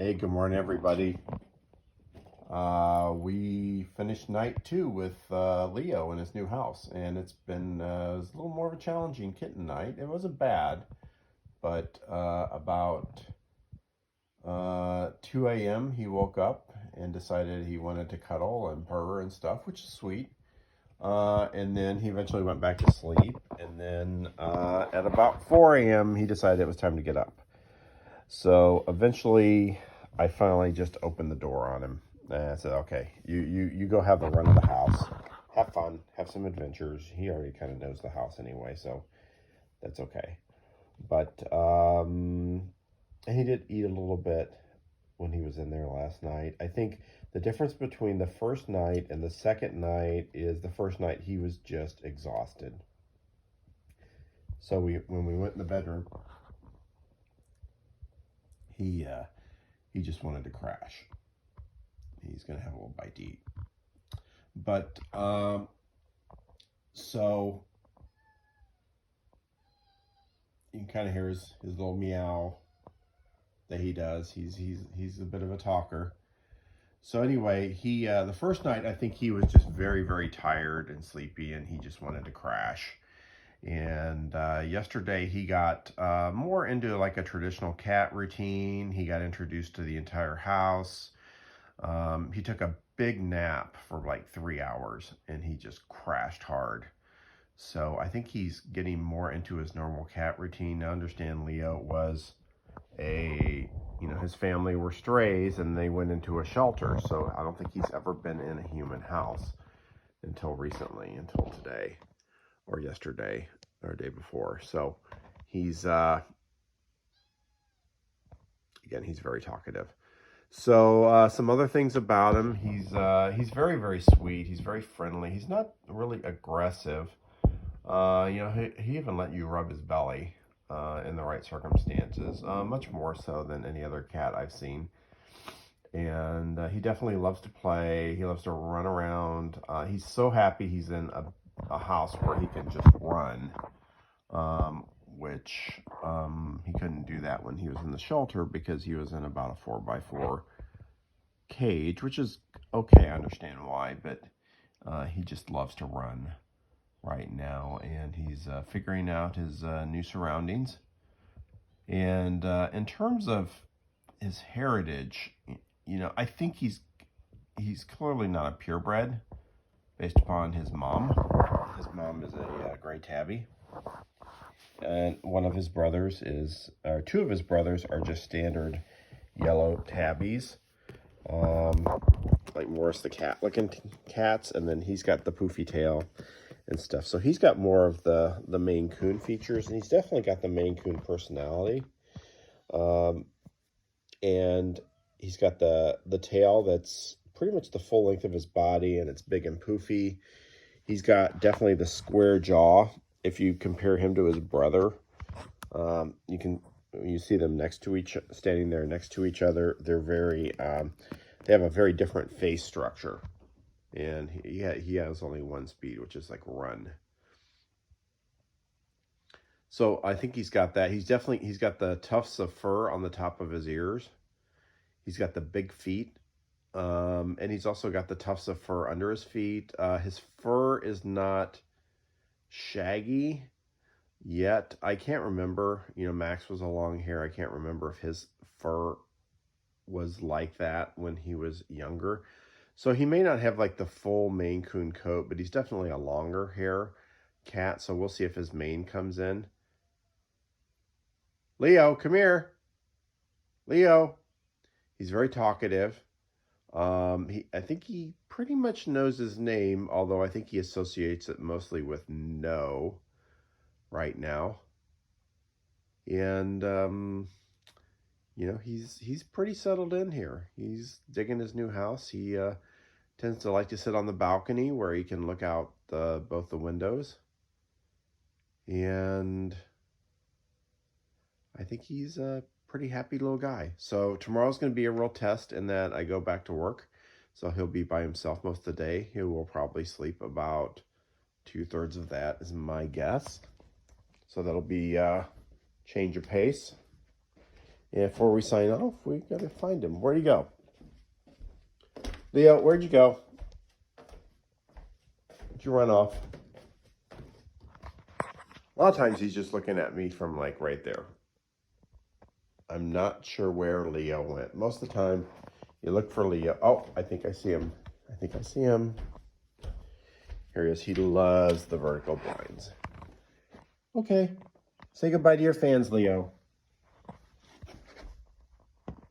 Hey, good morning, everybody. We finished night 2 with Leo in his new house, and it was a little more of a challenging kitten night. It wasn't bad, but about 2 a.m. he woke up and decided he wanted to cuddle and purr and stuff, which is sweet. And then he eventually went back to sleep, and then at about 4 a.m. he decided it was time to get up. So eventually, I finally just opened the door on him. And I said, okay, you go have the run of the house. Have fun. Have some adventures. He already kind of knows the house anyway, so that's okay. But he did eat a little bit when he was in there last night. I think the difference between the first night and the second night is the first night he was just exhausted. So when we went in the bedroom, he just wanted to crash. He's gonna have a little bite to eat. But so you can kind of hear his little meow that he does. He's a bit of a talker. So anyway, he the first night I think he was just very tired and sleepy, and he just wanted to crash. And yesterday he got more into like a traditional cat routine. He got introduced to the entire house. He took a big nap for like 3 hours, and he just crashed hard. So I think he's getting more into his normal cat routine. Now understand, Leo was his family were strays, and they went into a shelter. So I don't think he's ever been in a human house until recently, until today or yesterday or day before. So he's again, he's very talkative. So some other things about him: he's very sweet. He's very friendly. He's not really aggressive. He even let you rub his belly in the right circumstances, much more so than any other cat I've seen. And he definitely loves to play. He loves to run around. He's so happy he's in a house where he can just run, which he couldn't do that when he was in the shelter because he was in about a 4x4 cage, which is okay. I understand why, but he just loves to run right now, and he's figuring out his new surroundings. And in terms of his heritage, I think he's clearly not a purebred based upon his mom. His mom is a gray tabby, and two of his brothers are just standard yellow tabbies, like Morris the cat-looking cats, and then he's got the poofy tail and stuff. So he's got more of the Maine Coon features, and he's definitely got the Maine Coon personality. And he's got the tail that's pretty much the full length of his body, and it's big and poofy. He's got definitely the square jaw. If you compare him to his brother, you see them standing there next to each other. They're they have a very different face structure. And he has only one speed, which is like run. So I think he's got that. He's got the tufts of fur on the top of his ears. He's got the big feet. And he's also got the tufts of fur under his feet. His fur is not shaggy yet. I can't remember. Max was a long hair. I can't remember if his fur was like that when he was younger. So he may not have like the full Maine Coon coat, but he's definitely a longer hair cat. So we'll see if his mane comes in. Leo, come here. Leo. He's very talkative. I think he pretty much knows his name, although I think he associates it mostly with no right now. And he's pretty settled in here. He's digging his new house. He tends to like to sit on the balcony where he can look out both the windows. And I think he's a pretty happy little guy. So tomorrow's going to be a real test in that I go back to work. So he'll be by himself most of the day. He will probably sleep about 2/3 of that is my guess. So that'll be change of pace. And before we sign off, we gotta find him. Where'd he go? Leo, where'd you go? Did you run off? A lot of times he's just looking at me from like right there. I'm not sure where Leo went. Most of the time, you look for Leo. Oh, I think I see him. I think I see him. Here he is. He loves the vertical blinds. Okay. Say goodbye to your fans, Leo.